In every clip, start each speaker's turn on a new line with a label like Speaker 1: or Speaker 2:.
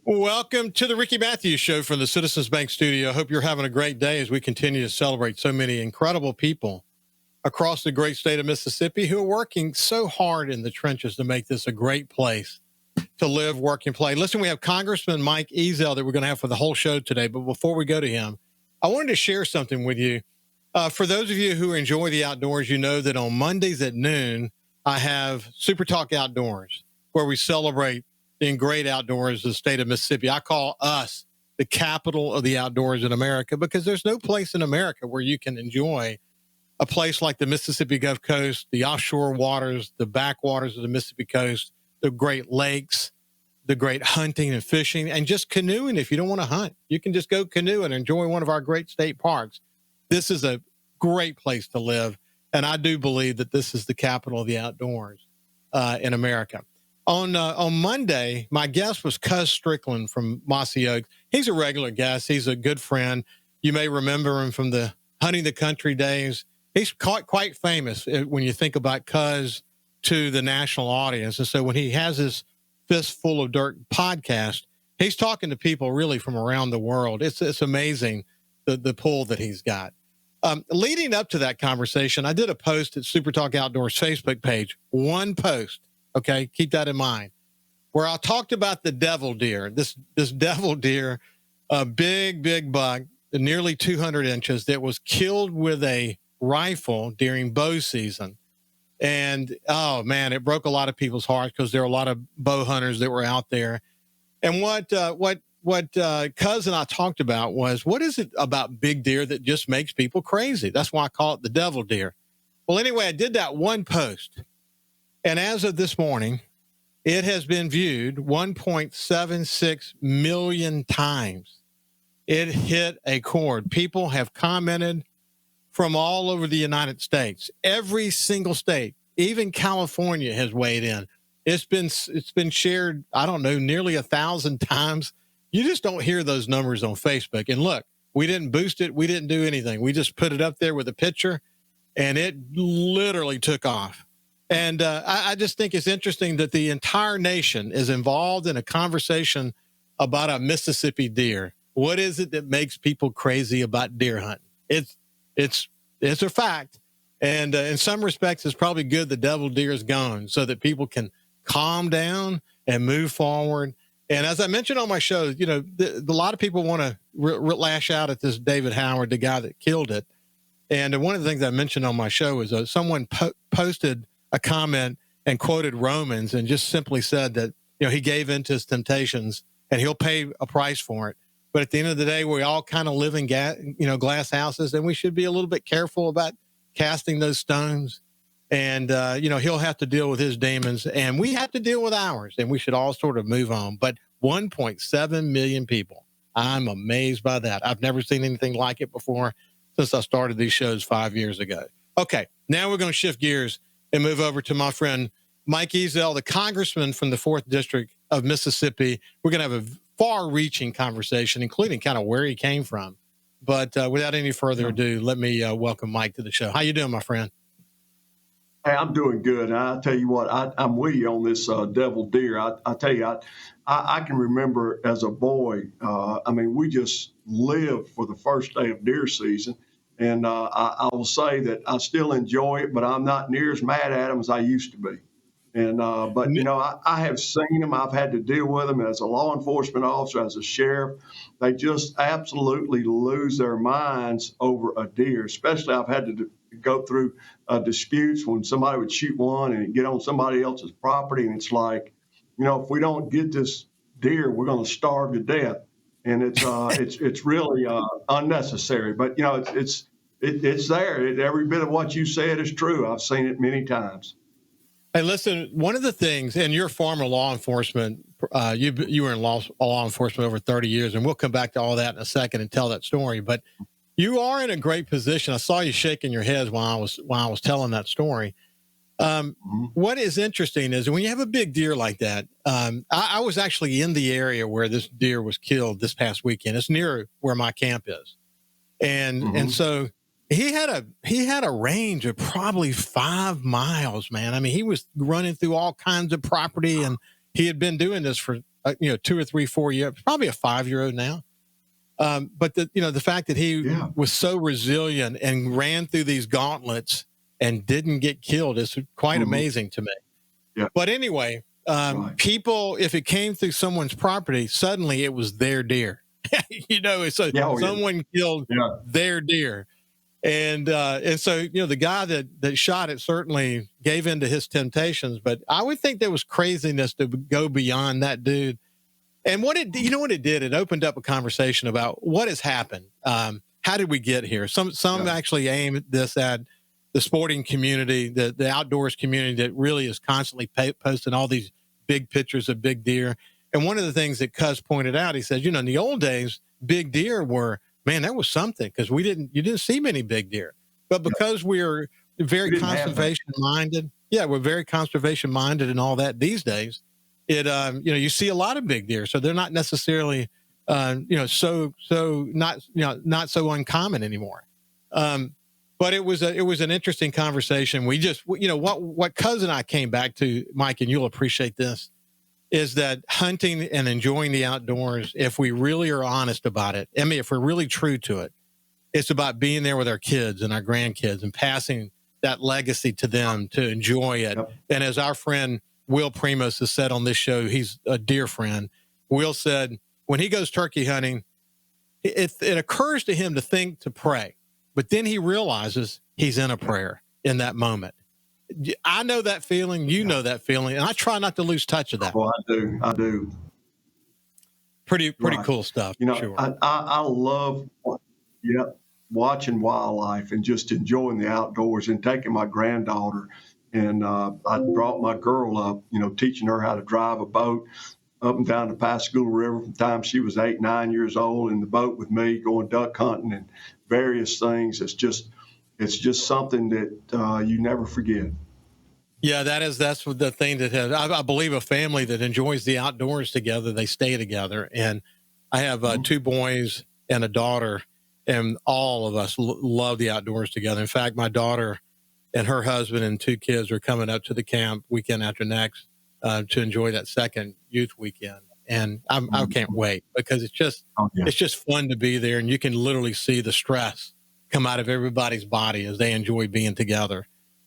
Speaker 1: Welcome to the Ricky Mathews Show from the Citizens Bank Studio. I hope you're having a great day as we continue to celebrate so many incredible people across the great state of Mississippi who are working so hard in the trenches to make this a great place to live, work, and play. Listen, we have Congressman Mike Ezell that we're going to have for the whole show today. But before we go to him, I wanted to share something with you. For those of you who enjoy the outdoors, you know that on Mondays at noon, I have SuperTalk Outdoors, where we celebrate the great outdoors of the state of Mississippi. I call us the capital of the outdoors in America because there's no place in America where you can enjoy a place like the Mississippi Gulf Coast, the offshore waters, the backwaters of the Mississippi coast, the great lakes, the great hunting and fishing, and just canoeing. If you don't want to hunt, you can just go canoe and enjoy one of our great state parks. This is a great place to live, and I do believe that this is the capital of the outdoors in America. On Monday, my guest was Cuz Strickland from Mossy Oak. He's a regular guest. He's a good friend. You may remember him from the Hunting the Country days. He's quite famous when you think about Cuz to the national audience. And so when he has his Fistful of Dirt podcast, he's talking to people really from around the world. It's amazing the pull that he's got. Leading up to that conversation, I did a post at SuperTalk Outdoors Facebook page, one post. Okay, keep that in mind, where I talked about the devil deer, this devil deer, a big buck, nearly 200 inches, that was killed with a rifle during bow season. And, oh, man, it broke a lot of people's hearts because there are a lot of bow hunters that were out there. And what Cuz and I talked about was, what is it about big deer that just makes people crazy? That's why I call it the devil deer. Well, anyway, I did that one post. And as of this morning, it has been viewed 1.76 million times. It hit a chord. People have commented from all over the United States. Every single state, even California, has weighed in. It's been shared, I don't know, nearly 1,000 times. You just don't hear those numbers on Facebook. And look, we didn't boost it. We didn't do anything. We just put it up there with a picture, and it literally took off. And I just think it's interesting that the entire nation is involved in a conversation about a Mississippi deer. What is it that makes people crazy about deer hunting? It's a fact. And in some respects, it's probably good the devil deer is gone so that people can calm down and move forward. And as I mentioned on my show, you know, a lot of people want to lash out at this David Howard, the guy that killed it. And one of the things I mentioned on my show is someone posted a comment and quoted Romans and just simply said that, you know, he gave in to his temptations and he'll pay a price for it. But at the end of the day, we all kind of live in glass houses, and we should be a little bit careful about casting those stones. And, he'll have to deal with his demons, and we have to deal with ours, and we should all sort of move on. But 1.7 million people, I'm amazed by that. I've never seen anything like it before since I started these shows 5 years ago. Okay, now we're going to shift gears and move over to my friend Mike Ezell, the congressman from the 4th District of Mississippi. We're going to have a far-reaching conversation, including kind of where he came from. But without any further ado, let me welcome Mike to the show. How you doing, my friend?
Speaker 2: Hey, I'm doing good. I tell you what, I'm with you on this devil deer. I tell you, I can remember as a boy, we just lived for the first day of deer season. And I will say that I still enjoy it, but I'm not near as mad at them as I used to be. And I have seen them. I've had to deal with them as a law enforcement officer, as a sheriff. They just absolutely lose their minds over a deer. Especially, I've had to go through disputes when somebody would shoot one and get on somebody else's property, and it's like, if we don't get this deer, we're going to starve to death. And it's really unnecessary. But it's there. Every bit of what you said is true. I've seen it many times.
Speaker 1: Hey, listen, one of the things, and you're former law enforcement, you were in law enforcement over 30 years, and we'll come back to all that in a second and tell that story. But you are in a great position. I saw you shaking your head while I was telling that story. What is interesting is when you have a big deer like that, I was actually in the area where this deer was killed this past weekend. It's near where my camp is. And so he had a range of probably 5 miles, man. I mean, he was running through all kinds of property, and he had been doing this for 2 or 3, 4 years, probably a 5-year-old now. But the fact that he was so resilient and ran through these gauntlets and didn't get killed is quite amazing to me.
Speaker 2: Yeah.
Speaker 1: But anyway, people, if it came through someone's property, suddenly it was their deer. So someone killed their deer. And so, the guy that shot it certainly gave in to his temptations, but I would think there was craziness to go beyond that dude. And what it did? It opened up a conversation about what has happened. How did we get here? Some actually aim this at the sporting community, the outdoors community that really is constantly posting all these big pictures of big deer. And one of the things that Cuz pointed out, he said, in the old days, big deer were, man, that was something, because you didn't see many big deer. But because we're very conservation minded, we're very conservation minded and all that these days. It you see a lot of big deer, so they're not necessarily not so uncommon anymore. But it was an interesting conversation. We just what Cuz and I came back to, Mike, and you'll appreciate this, is that hunting and enjoying the outdoors, if we really are honest about it, if we're really true to it, it's about being there with our kids and our grandkids and passing that legacy to them to enjoy it. Yep. And as our friend Will Primos has said on this show, he's a dear friend. Will said when he goes turkey hunting, it occurs to him to pray, but then he realizes he's in a prayer in that moment. I know that feeling. You know that feeling, and I try not to lose touch of that.
Speaker 2: Well, I do.
Speaker 1: Pretty cool stuff. Sure.
Speaker 2: I love, watching wildlife and just enjoying the outdoors, and taking my granddaughter, and I brought my girl up, teaching her how to drive a boat up and down the Pascagoula River from the time she was 8, 9 years old, in the boat with me, going duck hunting and various things. It's just something that you never forget.
Speaker 1: Yeah, that's the thing that I believe a family that enjoys the outdoors together, they stay together. And I have 2 boys and a daughter, and all of us love the outdoors together. In fact, my daughter and her husband and 2 kids are coming up to the camp weekend after next to enjoy that second youth weekend. And I can't wait, because it's just fun to be there, and you can literally see the stress come out of everybody's body as they enjoy being together.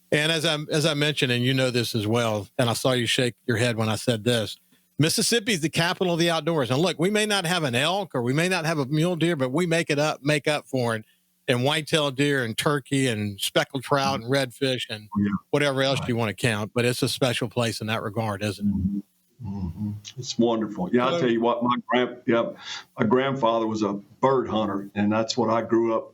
Speaker 1: And as I mentioned, and you know this as well, and I saw you shake your head when I said this, Mississippi is the capital of the outdoors. And look, we may not have an elk or we may not have a mule deer, but we make up for it in whitetail deer and turkey and speckled trout and redfish and whatever else you want to count. But it's a special place in that regard, isn't it?
Speaker 2: Mm-hmm. It's wonderful. Yeah, I'll tell you what, my grandfather was a bird hunter, and that's what I grew up.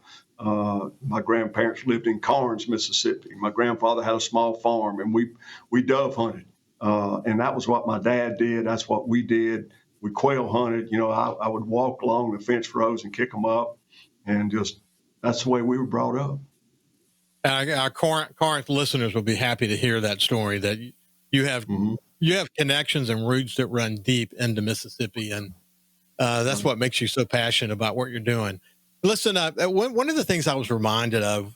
Speaker 2: My grandparents lived in Carnes, Mississippi. My grandfather had a small farm, and we dove hunted. And that was what my dad did. That's what we did. We quail hunted. I would walk along the fence rows and kick them up, and that's the way we were brought up.
Speaker 1: Our current listeners will be happy to hear that story, that you have connections and roots that run deep into Mississippi, and that's what makes you so passionate about what you're doing. Listen, one of the things I was reminded of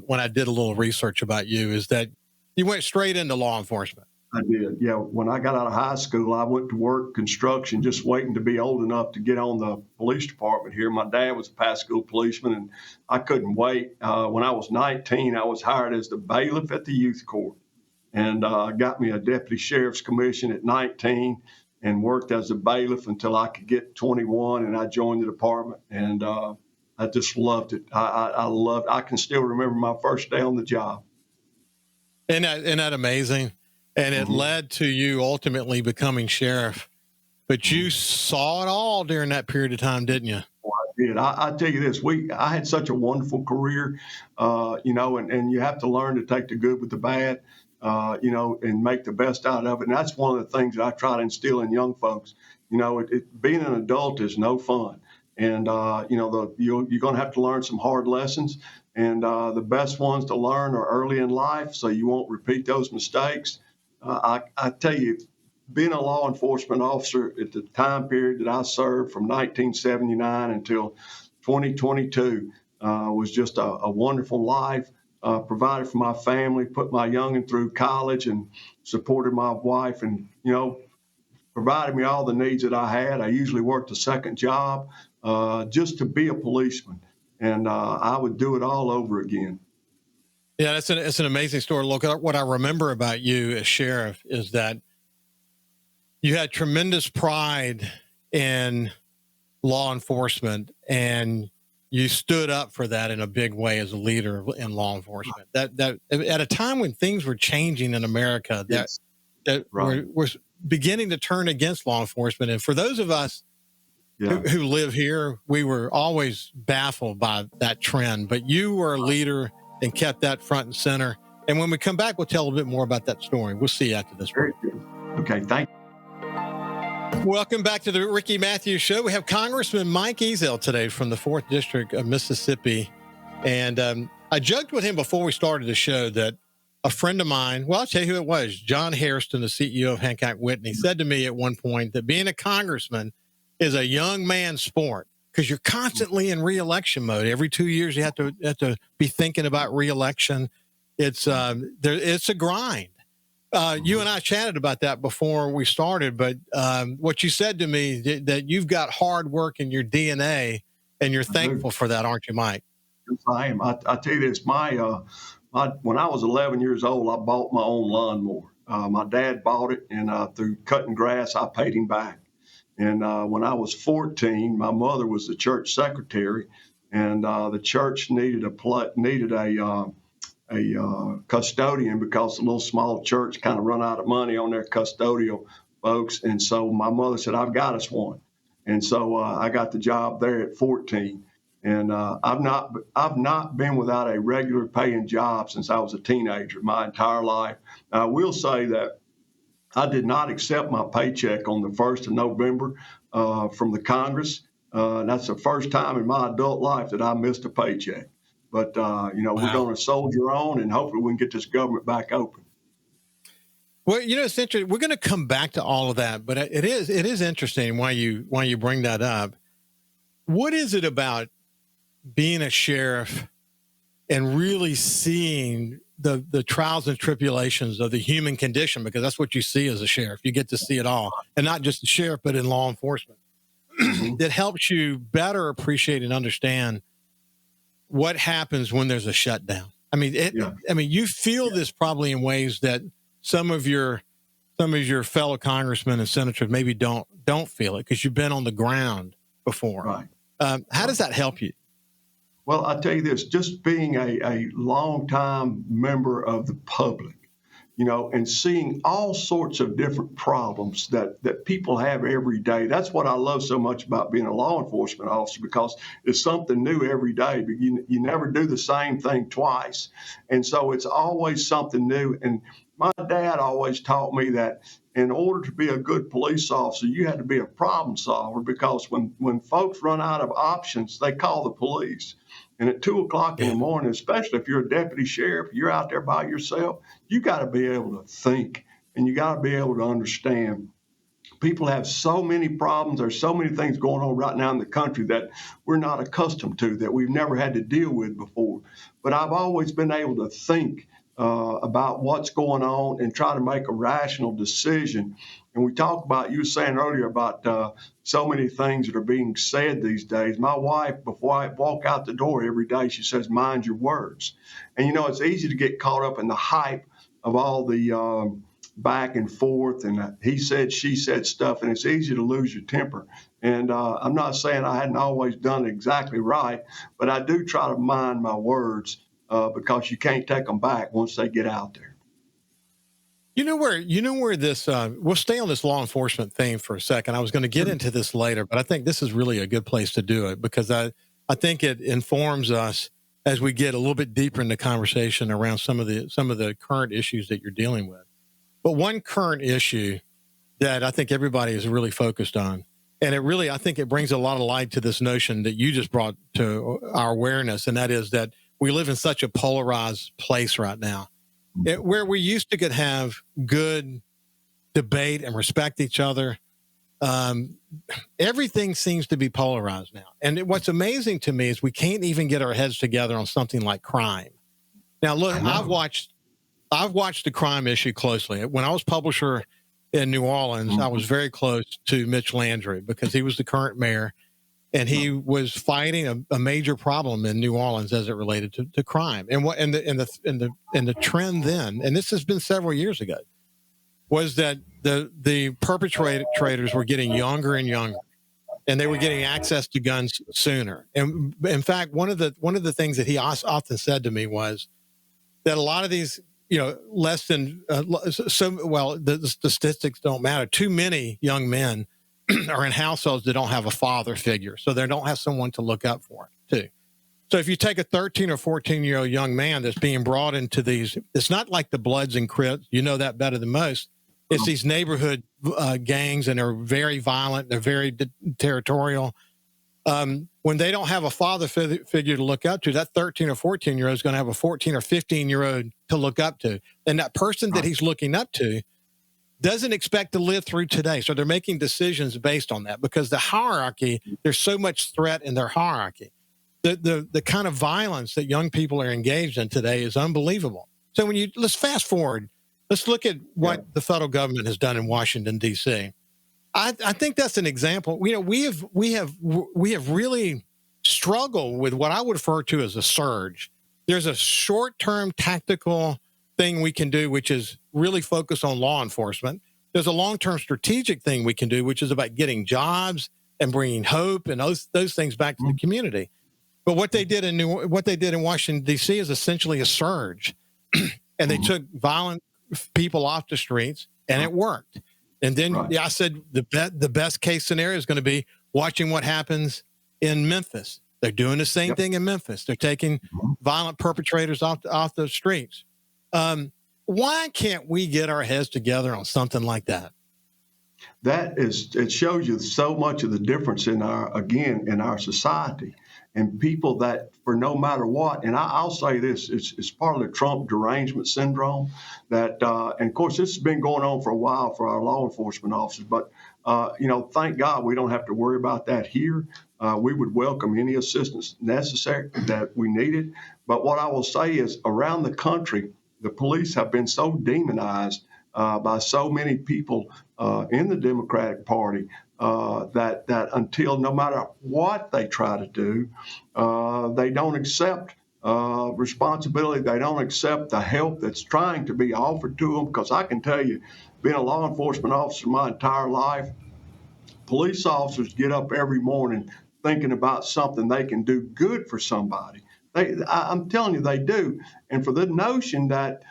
Speaker 1: when I did a little research about you is that you went straight into law enforcement.
Speaker 2: I did. Yeah. When I got out of high school, I went to work construction, just waiting to be old enough to get on the police department here. My dad was a Pascagoula policeman, and I couldn't wait. When I was 19, I was hired as the bailiff at the youth court, and got me a deputy sheriff's commission at 19, and worked as a bailiff until I could get 21, and I joined the department, and I just loved it. I can still remember my first day on the job.
Speaker 1: Isn't that amazing? And it led to you ultimately becoming sheriff. But you saw it all during that period of time, didn't you?
Speaker 2: Well, I did. I tell you this, I had such a wonderful career, and you have to learn to take the good with the bad, and make the best out of it. And that's one of the things that I try to instill in young folks. Being an adult is no fun. And, you're going to have to learn some hard lessons. And the best ones to learn are early in life, so you won't repeat those mistakes. I tell you, being a law enforcement officer at the time period that I served from 1979 until 2022 was just a wonderful life. Provided for my family, put my youngin' through college, and supported my wife, and, provided me all the needs that I had. I usually worked a second job just to be a policeman, and I would do it all over again.
Speaker 1: Yeah, it's an amazing story. Look, what I remember about you as sheriff is that you had tremendous pride in law enforcement, and you stood up for that in a big way as a leader in law enforcement. That at a time when things were changing in America, that were beginning to turn against law enforcement. And for those of us who live here, we were always baffled by that trend. But you were a leader and kept that front and center. And when we come back, we'll tell a bit more about that story. We'll see you after this break.
Speaker 2: Okay, thank you.
Speaker 1: Welcome back to the Ricky Mathews Show. We have Congressman Mike Ezell today from the 4th District of Mississippi. And I joked with him before we started the show that a friend of mine, well, I'll tell you who it was, John Hairston, the CEO of Hancock Whitney, said to me at one point that being a congressman is a young man's sport because you're constantly in re-election mode. Every 2 years, you have to be thinking about re-election. It's a grind. You and I chatted about that before we started, but what you said to me that you've got hard work in your DNA, and you're thankful for that, aren't you, Mike?
Speaker 2: Yes, I am. I tell you this, when I was 11 years old, I bought my own lawnmower. My dad bought it, and through cutting grass, I paid him back. And when I was 14, my mother was the church secretary, and the church needed a custodian because the little small church kind of run out of money on their custodial folks. And so my mother said, I've got us one. And so I got the job there at 14. And I've not been without a regular paying job since I was a teenager my entire life. I will say that I did not accept my paycheck on the 1st of November from the Congress. That's the first time in my adult life that I missed a paycheck. But, we're going to soldier on, and hopefully we can get this government back open.
Speaker 1: Well, it's interesting. We're going to come back to all of that, but it is interesting why you bring that up. What is it about being a sheriff and really seeing the trials and tribulations of the human condition, because that's what you see as a sheriff. You get to see it all, and not just the sheriff, but in law enforcement. That helps you better appreciate and understand what happens when there's a shutdown. I mean, you feel this probably in ways that some of your fellow congressmen and senators maybe don't feel it because you've been on the ground before.
Speaker 2: Right.
Speaker 1: How does that help you?
Speaker 2: Well, I'll tell you this, just being a longtime member of the public, and seeing all sorts of different problems that people have every day. That's what I love so much about being a law enforcement officer, because it's something new every day. But you never do the same thing twice. And so it's always something new. And my dad always taught me that in order to be a good police officer, you had to be a problem solver, because when folks run out of options, they call the police. And at 2 o'clock in the morning, especially if you're a deputy sheriff, you're out there by yourself, you got to be able to think, and you got to be able to understand. People have so many problems. There's so many things going on right now in the country that we're not accustomed to, that we've never had to deal with before. But I've always been able to think about what's going on and try to make a rational decision. And we talk about, you were saying earlier about so many things that are being said these days. My wife, before I walk out the door every day, she says, mind your words. And, it's easy to get caught up in the hype of all the back and forth and he said, she said stuff, and it's easy to lose your temper. And I'm not saying I hadn't always done exactly right, but I do try to mind my words because you can't take them back once they get out there.
Speaker 1: You know where this, we'll stay on this law enforcement theme for a second. I was going to get into this later, but I think this is really a good place to do it, because I think it informs us as we get a little bit deeper in the conversation around some of the current issues that you're dealing with. But one current issue that I think everybody is really focused on, and I think it brings a lot of light to this notion that you just brought to our awareness, and that is that we live in such a polarized place right now. Where we used to could have good debate and respect each other, everything seems to be polarized now. And what's amazing to me is we can't even get our heads together on something like crime. Now, look, I've watched the crime issue closely. When I was publisher in New Orleans, I was very close to Mitch Landry because he was the current mayor, and he was fighting a major problem in New Orleans as it related to crime. And the trend then, and this has been several years ago, was that the perpetrators were getting younger and younger, and they were getting access to guns sooner. And in fact, one of the things that he often said to me was that a lot of these, less than the statistics don't matter. Too many young men are in households that don't have a father figure, so they don't have someone to look up for too. So if you take a 13 or 14-year-old young man that's being brought into these, it's not like the Bloods and Crips, you know that better than most. It's these neighborhood gangs, and they're very violent. They're very territorial. When they don't have a father figure to look up to, that 13 or 14-year-old is going to have a 14 or 15-year-old to look up to. And that person that he's looking up to doesn't expect to live through today. So they're making decisions based on that because the hierarchy, there's so much threat in their hierarchy. The kind of violence that young people are engaged in today is unbelievable. So let's fast forward. Let's look at what the federal government has done in Washington, D.C. I think that's an example. We have really struggled with what I would refer to as a surge. There's a short-term tactical thing we can do, which is really focus on law enforcement. There's a long-term strategic thing we can do, which is about getting jobs and bringing hope and those things back to the community. But what they did in Washington, D.C. is essentially a surge, and they took violent people off the streets, and it worked. And then I said the best case scenario is going to be watching what happens in Memphis. They're doing the same thing in Memphis. They're taking violent perpetrators off the streets. Why can't we get our heads together on something like that?
Speaker 2: It shows you so much of the difference in our society, and people that for no matter what, and I'll say this, it's part of the Trump derangement syndrome that, and of course this has been going on for a while for our law enforcement officers, but thank God we don't have to worry about that here. We would welcome any assistance necessary that we needed. But what I will say is around the country, the police have been so demonized by so many people in the Democratic Party that until no matter what they try to do, they don't accept responsibility. They don't accept the help that's trying to be offered to them. Because I can tell you, being a law enforcement officer my entire life, police officers get up every morning thinking about something they can do good for somebody. I'm telling you, they do. And for the notion that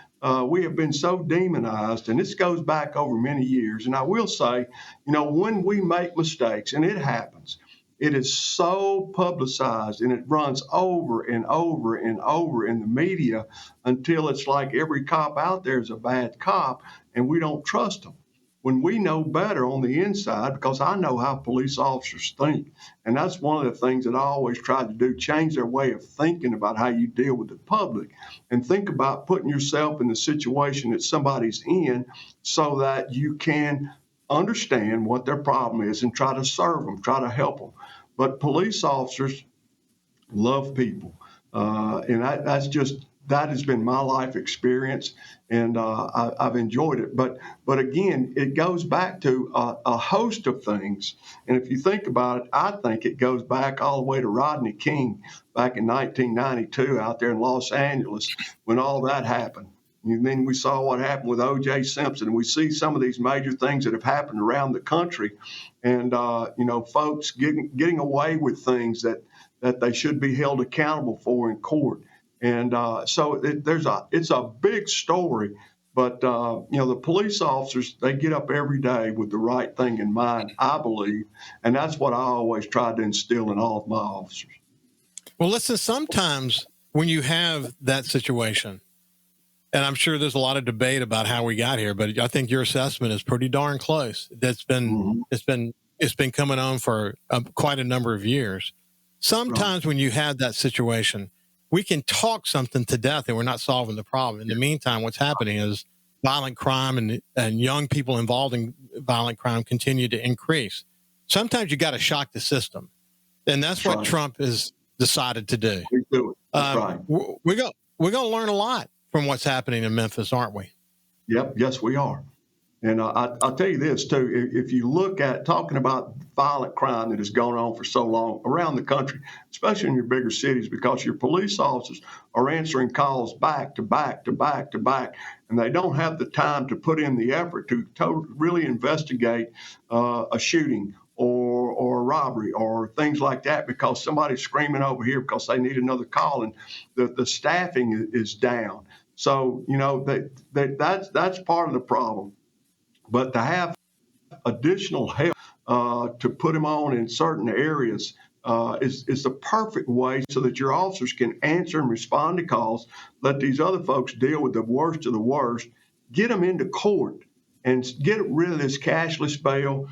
Speaker 2: we have been so demonized, and this goes back over many years. And I will say, when we make mistakes, and it happens, it is so publicized and it runs over and over and over in the media until it's like every cop out there is a bad cop and we don't trust them. When we know better on the inside, because I know how police officers think. And that's one of the things that I always try to do, change their way of thinking about how you deal with the public and think about putting yourself in the situation that somebody's in so that you can understand what their problem is and try to serve them, try to help them. But police officers love people. And that has been my life experience, and I've enjoyed it. But again, it goes back to a host of things. And if you think about it, I think it goes back all the way to Rodney King back in 1992 out there in Los Angeles when all that happened. And then we saw what happened with O.J. Simpson, and we see some of these major things that have happened around the country, and folks getting away with things that they should be held accountable for in court. And so it's a big story, but the police officers, they get up every day with the right thing in mind, I believe, and that's what I always try to instill in all of my officers.
Speaker 1: Well, listen, sometimes when you have that situation, and I'm sure there's a lot of debate about how we got here, but I think your assessment is pretty darn close. That's been it's been coming on for quite a number of years. Sometimes when you have that situation, we can talk something to death and we're not solving the problem. In the meantime, what's happening is violent crime and young people involved in violent crime continue to increase. Sometimes you got to shock the system. And that's what Trump has decided to do.
Speaker 2: We do it. That's right.
Speaker 1: We're going to learn a lot from what's happening in Memphis, aren't we?
Speaker 2: Yep. Yes, we are. And I'll tell you this too: if you look at talking about violent crime that has gone on for so long around the country, especially in your bigger cities, because your police officers are answering calls back to back to back to back, and they don't have the time to put in the effort to really investigate a shooting or a robbery or things like that, because somebody's screaming over here because they need another call, and the staffing is down. So that's part of the problem. But to have additional help to put them on in certain areas is the perfect way so that your officers can answer and respond to calls, let these other folks deal with the worst of the worst, get them into court and get rid of this cashless bail,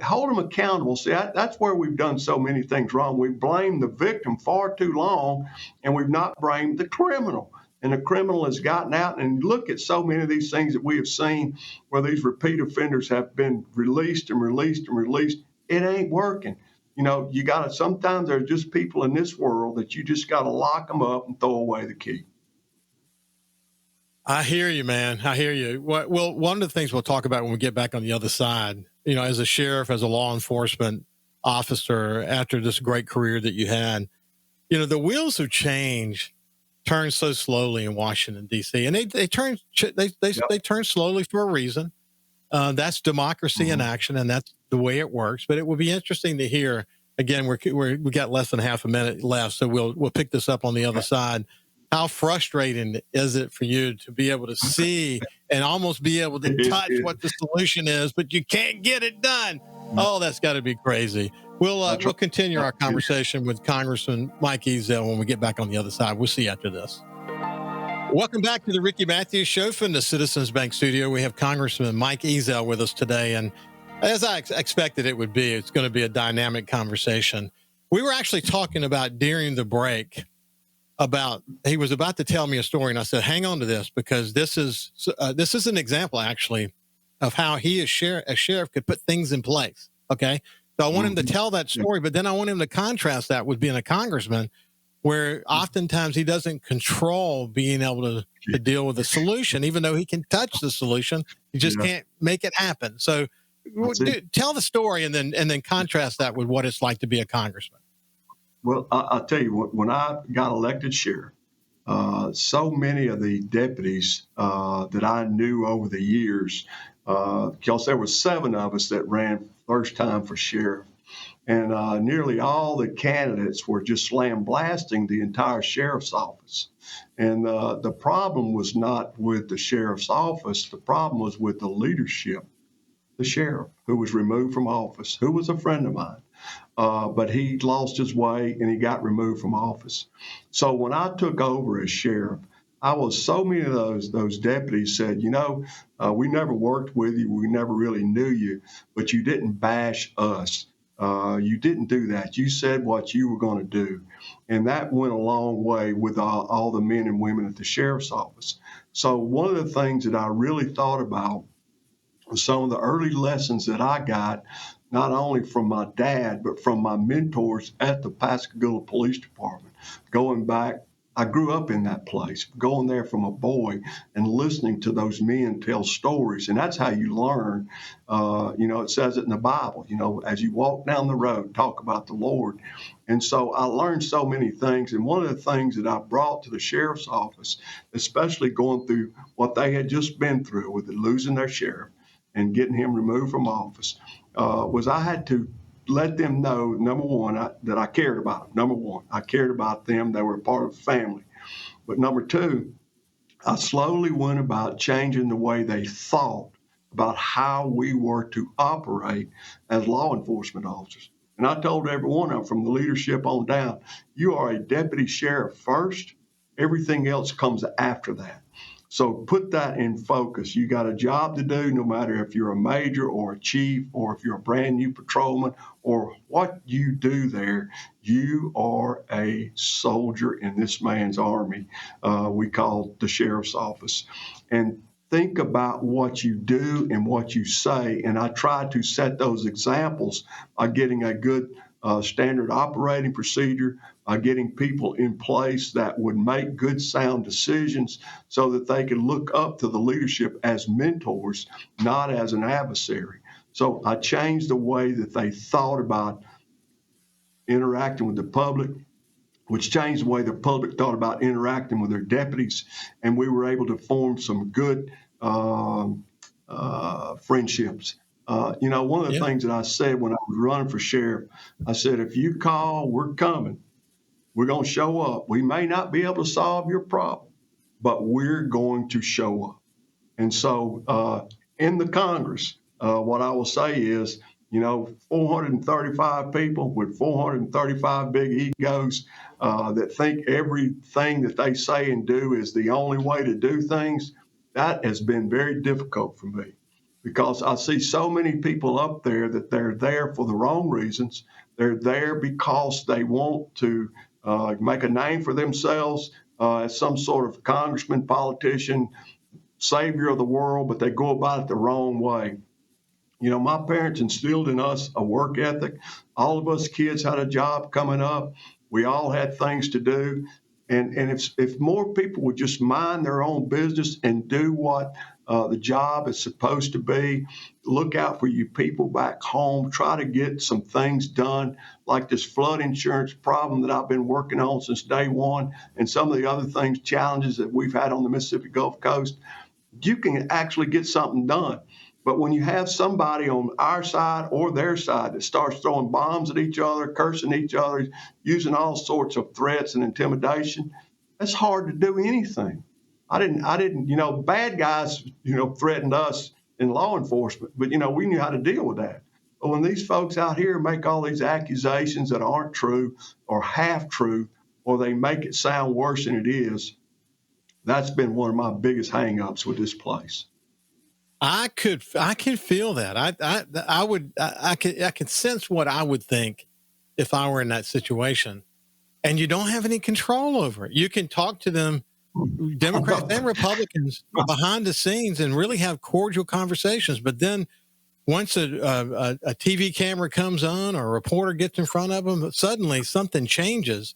Speaker 2: hold them accountable. See, that's where we've done so many things wrong. We've blamed the victim far too long, and we've not blamed the criminal. And the criminal has gotten out, and look at so many of these things that we have seen where these repeat offenders have been released and released and released. It ain't working. You got to, sometimes there are just people in this world that you just got to lock them up and throw away the key.
Speaker 1: I hear you, man. I hear you. Well, one of the things we'll talk about when we get back on the other side, as a sheriff, as a law enforcement officer, after this great career that you had, the wheels of change turn so slowly in Washington, D.C., and they turn slowly for a reason. That's democracy in action, and that's the way it works. But it will be interesting to hear. Again, we got less than half a minute left, so we'll pick this up on the other side. How frustrating is it for you to be able to see and almost be able to touch what the solution is, but you can't get it done? Oh, that's got to be crazy. We'll continue our conversation with Congressman Mike Ezell when we get back on the other side. We'll see you after this. Welcome back to the Ricky Mathews Show from the Citizens Bank Studio. We have Congressman Mike Ezell with us today, and as I expected it would be, it's going to be a dynamic conversation. We were actually talking about during the break he was about to tell me a story, and I said, hang on to this, because this is an example actually of how he as sheriff could put things in place. Okay. So I want him to tell that story, but then I want him to contrast that with being a congressman, where oftentimes he doesn't control being able to deal with the solution, even though he can touch the solution. He just can't make it happen. So tell the story and then contrast that with what it's like to be a congressman.
Speaker 2: Well, I'll tell you what, when I got elected sheriff, so many of the deputies that I knew over the years, because there were 7 of us that ran first time for sheriff, and nearly all the candidates were just slam blasting the entire sheriff's office. And the problem was not with the sheriff's office. The problem was with the leadership. The sheriff, who was removed from office, who was a friend of mine, but he lost his way and he got removed from office. So when I took over as sheriff, so many of those deputies said, we never worked with you, we never really knew you, but you didn't bash us. You didn't do that. You said what you were going to do. And that went a long way with all the men and women at the sheriff's office. So one of the things that I really thought about was some of the early lessons that I got, not only from my dad, but from my mentors at the Pascagoula Police Department. Going back, I grew up in that place, going there from a boy and listening to those men tell stories. And that's how you learn. It says it in the Bible, as you walk down the road, talk about the Lord. And so I learned so many things. And one of the things that I brought to the sheriff's office, especially going through what they had just been through with losing their sheriff and getting him removed from office, was I had to let them know, number one, that I cared about them. Number one, I cared about them. They were a part of the family. But number two, I slowly went about changing the way they thought about how we were to operate as law enforcement officers. And I told every one of them, from the leadership on down, you are a deputy sheriff first. Everything else comes after that. So put that in focus. You got a job to do, no matter if you're a major or a chief, or if you're a brand new patrolman, or what you do there. You are a soldier in this man's army, we call the sheriff's office. And think about what you do and what you say. And I try to set those examples by getting a good standard operating procedure, getting people in place that would make good, sound decisions so that they could look up to the leadership as mentors, not as an adversary. So I changed the way that they thought about interacting with the public, which changed the way the public thought about interacting with their deputies. And we were able to form some good friendships. One of the
Speaker 1: Yeah.
Speaker 2: things that I said when I was running for sheriff, I said, if you call, we're coming. We're going to show up. We may not be able to solve your problem, but we're going to show up. And so in the Congress, what I will say is, 435 people with 435 big egos that think everything that they say and do is the only way to do things, that has been very difficult for me because I see so many people up there that they're there for the wrong reasons. They're there because they want to make a name for themselves as some sort of congressman, politician, savior of the world, but they go about it the wrong way. My parents instilled in us a work ethic. All of us kids had a job coming up. We all had things to do. And if more people would just mind their own business and do what the job is supposed to be, look out for you people back home, try to get some things done, like this flood insurance problem that I've been working on since day one, and some of the other things, challenges that we've had on the Mississippi Gulf Coast, you can actually get something done. But when you have somebody on our side or their side that starts throwing bombs at each other, cursing each other, using all sorts of threats and intimidation, that's hard to do anything. I didn't, bad guys, threatened us in law enforcement, but, we knew how to deal with that. But when these folks out here make all these accusations that aren't true or half true, or they make it sound worse than it is, that's been one of my biggest hangups with this place.
Speaker 1: I can feel that. I can sense what I would think if I were in that situation, and you don't have any control over it. You can talk to them, Democrats and Republicans, behind the scenes and really have cordial conversations. But then once a TV camera comes on or a reporter gets in front of them, suddenly something changes.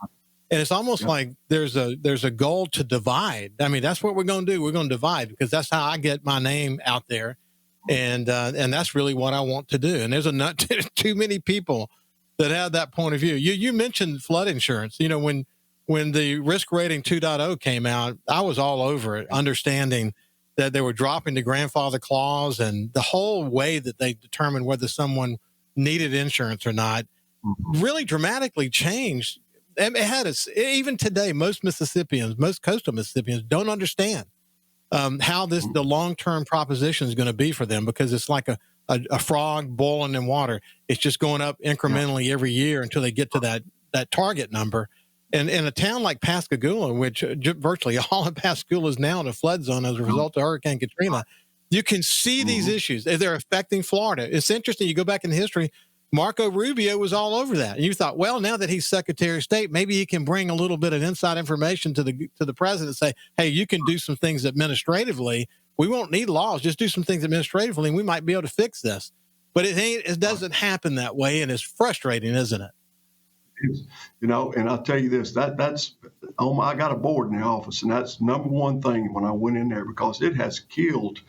Speaker 1: And it's almost like there's a goal to divide. I mean, that's what we're going to do. We're going to divide because that's how I get my name out there. And that's really what I want to do. And there's not too many people that have that point of view. You mentioned flood insurance. When the risk rating 2.0 came out, I was all over it, understanding that they were dropping the grandfather clause and the whole way that they determined whether someone needed insurance or not really dramatically changed. And it had us, even today, most coastal Mississippians don't understand how the long-term proposition is going to be for them, because it's like a frog boiling in water. It's just going up incrementally every year until they get to that target number. And in a town like Pascagoula, which virtually all of Pascagoula is now in a flood zone as a result of Hurricane Katrina, you can see these issues. They're affecting Florida. It's interesting. You go back in history, Marco Rubio was all over that. And you thought, well, now that he's Secretary of State, maybe he can bring a little bit of inside information to the president and say, hey, you can do some things administratively. We won't need laws. Just do some things administratively, and we might be able to fix this. But it doesn't happen that way, and it's frustrating, isn't it?
Speaker 2: And I'll tell you this, that's I got a board in the office, and that's number one thing when I went in there, because it has killed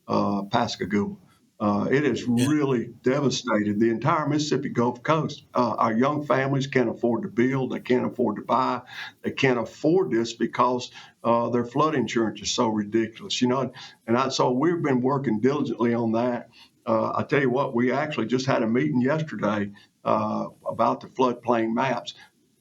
Speaker 2: Pascagoula. It has really devastated the entire Mississippi Gulf Coast. Our young families can't afford to build. They can't afford to buy. They can't afford this because their flood insurance is so ridiculous, so we've been working diligently on that. I tell you what, we actually just had a meeting yesterday about the floodplain maps.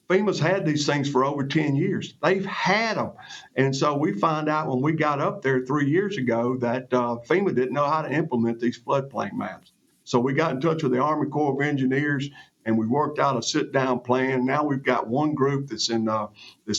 Speaker 2: FEMA's had these things for over 10 years. They've had them. And so we found out when we got up there 3 years ago that FEMA didn't know how to implement these floodplain maps. So we got in touch with the Army Corps of Engineers, and we worked out a sit-down plan. Now we've got one group that's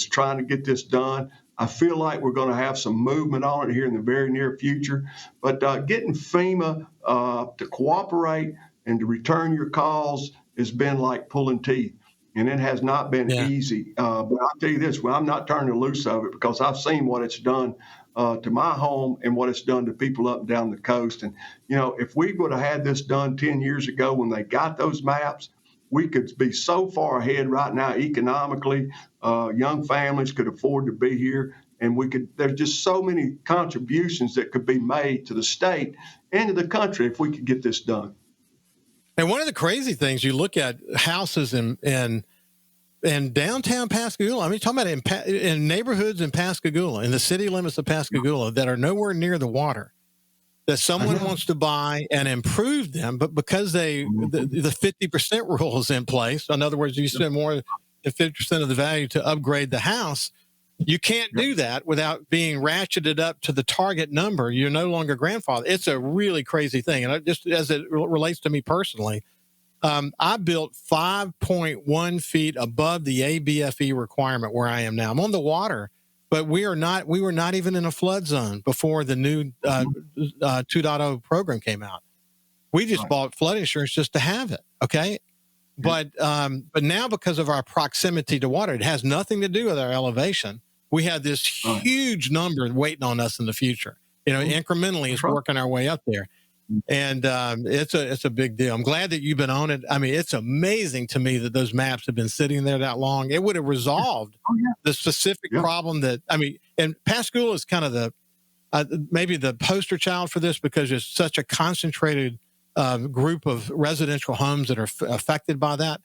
Speaker 2: trying to get this done. I feel like we're going to have some movement on it here in the very near future. But getting FEMA to cooperate and to return your calls has been like pulling teeth. And it has not been easy. But I'll tell you this, I'm not turning loose of it, because I've seen what it's done to my home and what it's done to people up and down the coast. And, if we would have had this done 10 years ago when they got those maps, we could be so far ahead right now economically. Young families could afford to be here, and there's just so many contributions that could be made to the state and to the country if we could get this done.
Speaker 1: And one of the crazy things, you look at houses in downtown Pascagoula. I mean, talking about in neighborhoods in Pascagoula, in the city limits of Pascagoula, that are nowhere near the water, that someone wants to buy and improve them, but because the 50% rule is in place, in other words, you spend more than 50% of the value to upgrade the house, you can't do that without being ratcheted up to the target number. You're no longer grandfathered. It's a really crazy thing. And just as it relates to me personally, I built 5.1 feet above the ABFE requirement where I am now. I'm on the water, but we were not even in a flood zone before the new 2.0 program came out. We just bought flood insurance just to have it. Okay. But now, because of our proximity to water, it has nothing to do with our elevation. We have this huge number waiting on us in the future. Incrementally, it's working our way up there. And it's a big deal. I'm glad that you've been on it. I mean, it's amazing to me that those maps have been sitting there that long. It would have resolved the specific problem and Pascagoula is kind of maybe the poster child for this, because it's such a concentrated group of residential homes that are affected by that.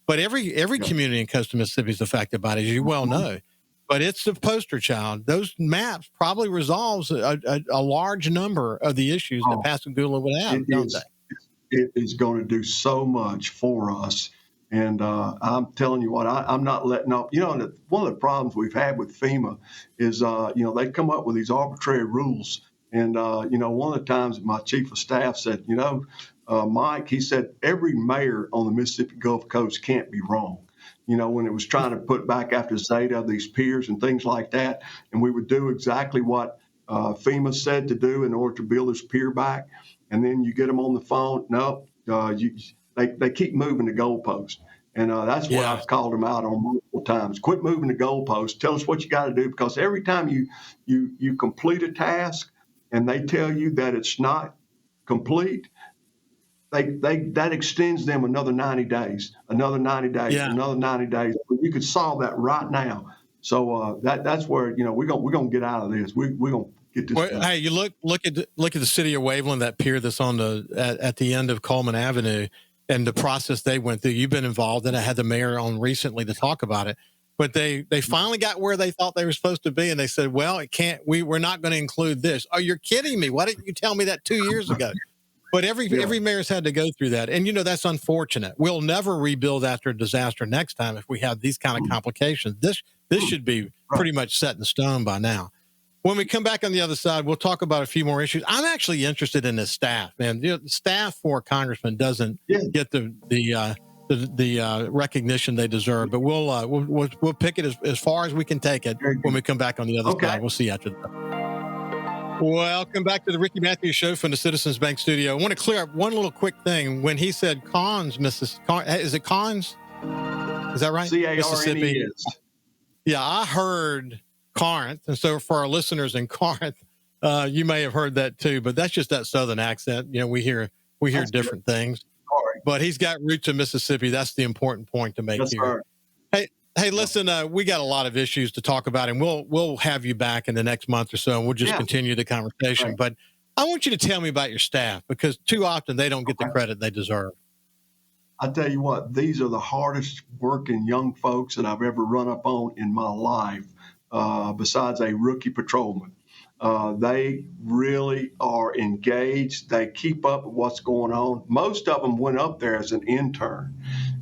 Speaker 1: But every community in coastal Mississippi is affected by it, as you well know. But it's the poster child. Those maps probably resolves a large number of the issues that Pascagoula would have, don't they?
Speaker 2: It is going to do so much for us. And I'm telling you what, I'm not letting up. One of the problems we've had with FEMA is, they come up with these arbitrary rules. And, one of the times my chief of staff said, Mike, he said, every mayor on the Mississippi Gulf Coast can't be wrong. When it was trying to put back after Zeta, these piers and things like that. And we would do exactly what FEMA said to do in order to build this pier back. And then you get them on the phone. No, they keep moving the goalpost. And that's what I've called them out on multiple times. Quit moving the goalpost. Tell us what you got to do, because every time you complete a task and they tell you that it's not complete, that extends them another 90 days, another 90 days, another 90 days. You could solve that right now. So that's where we're gonna get out of this. We're gonna get this done.
Speaker 1: Hey, you look at the city of Waveland, that pier that's on at the end of Coleman Avenue, and the process they went through. You've been involved in it. I had the mayor on recently to talk about it. But they finally got where they thought they were supposed to be, and they said, "Well, it can't. We're not going to include this." Oh, you're kidding me! Why didn't you tell me that 2 years ago? But every mayor's had to go through that. And, that's unfortunate. We'll never rebuild after a disaster next time if we have these kind of complications. This should be pretty much set in stone by now. When we come back on the other side, we'll talk about a few more issues. I'm actually interested in the staff, man. The staff for a congressman doesn't get the recognition they deserve. But we'll pick it as far as we can take it when we come back on the other side. We'll see you after that. Welcome back to the Ricky Mathews Show from the Citizens Bank Studio. I want to clear up one little quick thing. When he said Cons, is it Cons? Is that right?
Speaker 2: Mississippi.
Speaker 1: Yeah, I heard Corinth. And so for our listeners in Corinth, you may have heard that too, but that's just that Southern accent. We hear different things.
Speaker 2: Sorry.
Speaker 1: But he's got roots in Mississippi. That's the important point to make here. Right. Hey, listen, we got a lot of issues to talk about, and we'll have you back in the next month or so, and we'll just continue the conversation. Right. But I want you to tell me about your staff, because too often they don't get the credit they deserve.
Speaker 2: I tell you what, these are the hardest working young folks that I've ever run up on in my life, besides a rookie patrolman. They really are engaged. They keep up with what's going on. Most of them went up there as an intern.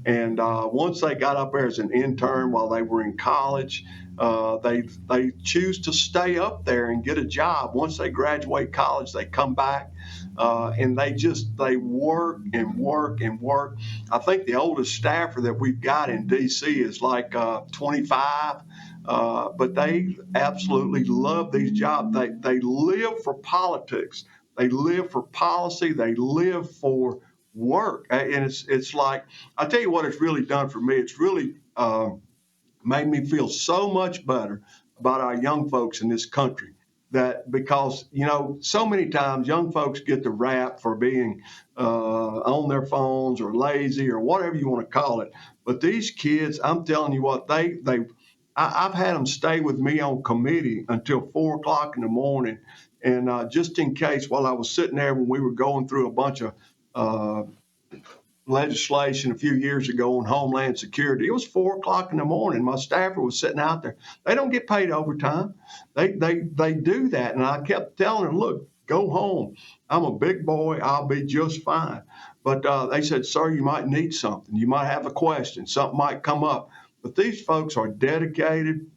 Speaker 2: And once they got up there as an intern while they were in college, they choose to stay up there and get a job. Once they graduate college, they come back and they work and work and work. I think the oldest staffer that we've got in D.C. is like 25. But they absolutely love these jobs. They live for politics. They live for policy. They live for work. And it's like, I tell you what it's really done for me. It's really made me feel so much better about our young folks in this country, that because, so many times young folks get the rap for being on their phones or lazy or whatever you want to call it. But these kids, I'm telling you what, I've had them stay with me on committee until 4 o'clock in the morning. And just in case, while I was sitting there when we were going through a bunch of legislation a few years ago on Homeland Security. It was 4 o'clock in the morning. My staffer was sitting out there. They don't get paid overtime. They do that. And I kept telling them, look, go home. I'm a big boy. I'll be just fine. But they said, sir, you might need something. You might have a question. Something might come up. But these folks are dedicated.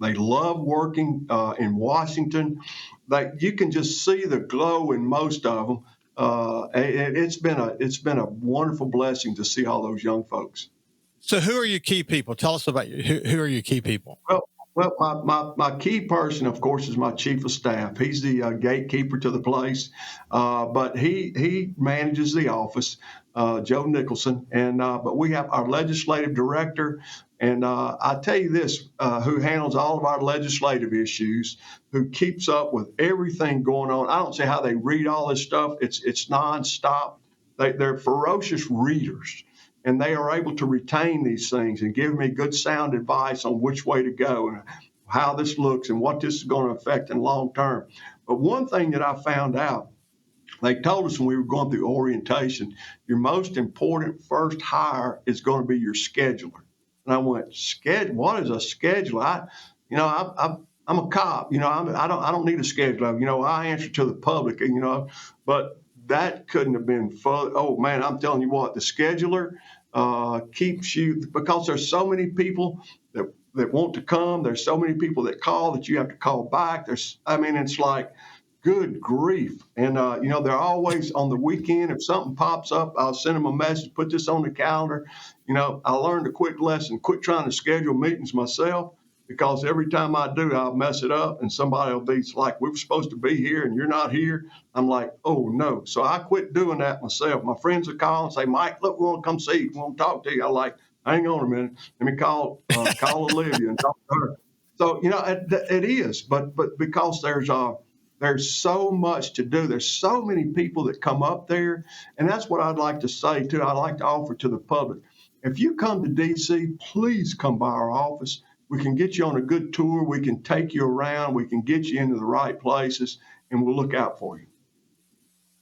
Speaker 2: They love working in Washington. You can just see the glow in most of them. It's been a wonderful blessing to see all those young folks.
Speaker 1: So who are your key people? Tell us about you. Who are your key people?
Speaker 2: Well, my key person, of course, is my chief of staff. He's the gatekeeper to the place, but he manages the office, Joe Nicholson. But we have our legislative director, and I tell you this, who handles all of our legislative issues, who keeps up with everything going on. I don't see how they read all this stuff. It's nonstop. They're ferocious readers. And they are able to retain these things and give me good sound advice on which way to go and how this looks and what this is going to affect in long term. But one thing that I found out, they told us when we were going through orientation, your most important first hire is going to be your scheduler. And I went, what is a scheduler? I'm a cop. I don't need a scheduler. I answer to the public. But that couldn't have been fun. Oh man, I'm telling you what, the scheduler keeps you, because there's so many people that want to come. There's so many people that call that you have to call back. It's like, good grief. And they're always on the weekend. If something pops up, I'll send them a message, put this on the calendar. I learned a quick lesson, quit trying to schedule meetings myself. Because every time I do, I'll mess it up and somebody will be like, we were supposed to be here and you're not here. I'm like, oh, no. So I quit doing that myself. My friends will call and say, Mike, look, we want to come see you. We want to talk to you. I'm like, hang on a minute. Let me call Olivia and talk to her. So, it is. But because there's so much to do. There's so many people that come up there. And that's what I'd like to say, too. I'd like to offer to the public. If you come to D.C., please come by our office. We can get you on a good tour. We can take you around. We can get you into the right places, and we'll look out for you.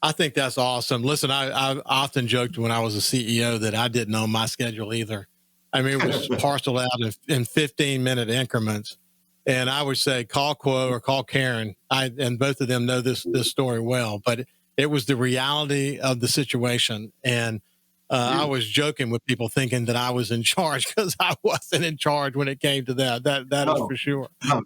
Speaker 1: I think that's awesome. Listen, I often joked when I was a CEO that I didn't know my schedule either. It was parceled out in 15-minute increments. And I would say, call Quo or call Karen. And both of them know this story well. But it was the reality of the situation. And I was joking with people thinking that I was in charge because I wasn't in charge when it came to that. That is for sure.
Speaker 2: No,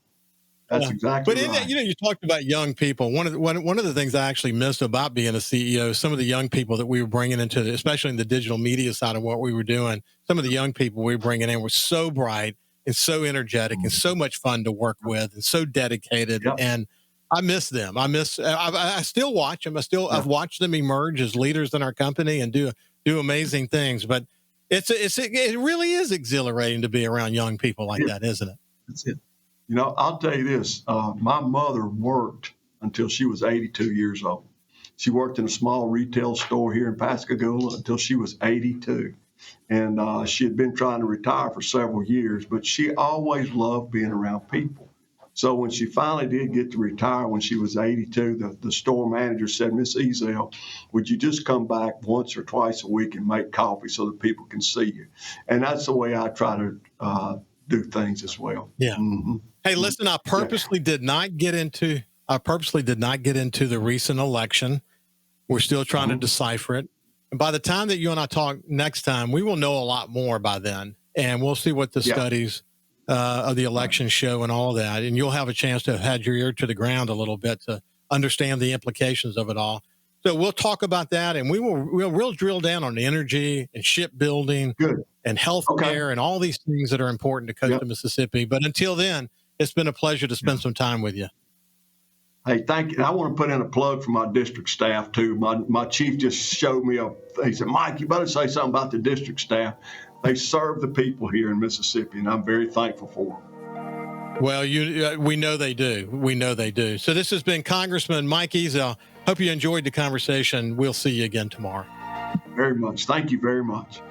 Speaker 2: that's exactly right.
Speaker 1: But you talked about young people. One of the things I actually missed about being a CEO, some of the young people that we were bringing into, especially in the digital media side of what we were doing, some of the young people we were bringing in were so bright and so energetic and so much fun to work with and so dedicated. Yep. And I miss them. I still watch them. I've watched them emerge as leaders in our company and do amazing things, but it really is exhilarating to be around young people like that, isn't it?
Speaker 2: That's it. I'll tell you this, my mother worked until she was 82 years old. She worked in a small retail store here in Pascagoula until she was 82. And she had been trying to retire for several years, but she always loved being around people. So when she finally did get to retire when she was 82, the store manager said, Miss Ezell, would you just come back once or twice a week and make coffee so that people can see you? And that's the way I try to do things as well.
Speaker 1: Yeah. Mm-hmm. Hey, listen, I purposely did not get into the recent election. We're still trying to decipher it. And by the time that you and I talk next time, we will know a lot more by then. And we'll see what the studies of the election show and all that. And you'll have a chance to have had your ear to the ground a little bit to understand the implications of it all. So we'll talk about that, and we'll drill down on energy and shipbuilding and healthcare and all these things that are important to coastal Mississippi. But until then, it's been a pleasure to spend some time with you.
Speaker 2: Hey, thank you. I want to put in a plug for my district staff, too. My chief just showed me he said, Mike, you better say something about the district staff. They serve the people here in Mississippi, and I'm very thankful for them.
Speaker 1: Well, we know they do. We know they do. So this has been Congressman Mike Ezell. Hope you enjoyed the conversation. We'll see you again tomorrow.
Speaker 2: Very much. Thank you very much.